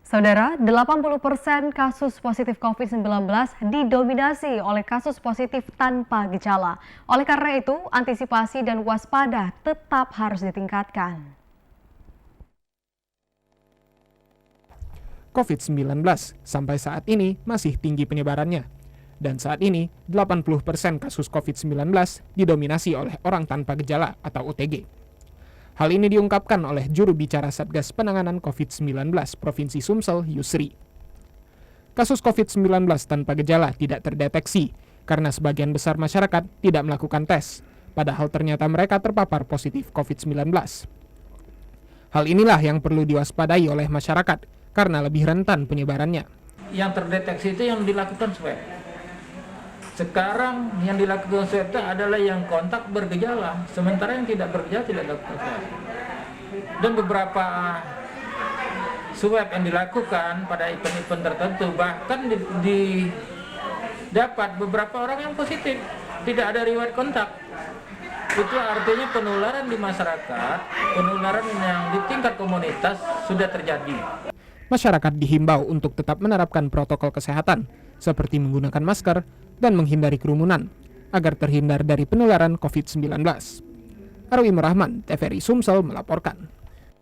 Saudara, 80% kasus positif COVID-19 didominasi oleh kasus positif tanpa gejala. Oleh karena itu, antisipasi dan waspada tetap harus ditingkatkan. COVID-19 sampai saat ini masih tinggi penyebarannya. Dan saat ini, 80% kasus COVID-19 didominasi oleh orang tanpa gejala atau OTG. Hal ini diungkapkan oleh juru bicara Satgas Penanganan COVID-19 Provinsi Sumsel, Yusri. Kasus COVID-19 tanpa gejala tidak terdeteksi karena sebagian besar masyarakat tidak melakukan tes, padahal ternyata mereka terpapar positif COVID-19. Hal inilah yang perlu diwaspadai oleh masyarakat karena lebih rentan penyebarannya. Yang terdeteksi itu yang dilakukan swab. Sekarang yang dilakukan swab itu adalah yang kontak bergejala, sementara yang tidak bergejala tidak dilakukan swab. Dan beberapa swab yang dilakukan pada event-event tertentu bahkan dapat beberapa orang yang positif, tidak ada riwayat kontak. Itu artinya penularan di masyarakat, penularan yang di tingkat komunitas sudah terjadi. Masyarakat dihimbau untuk tetap menerapkan protokol kesehatan, seperti menggunakan masker dan menghindari kerumunan, agar terhindar dari penularan COVID-19. Arwi Rahman, TVRI Sumsel melaporkan.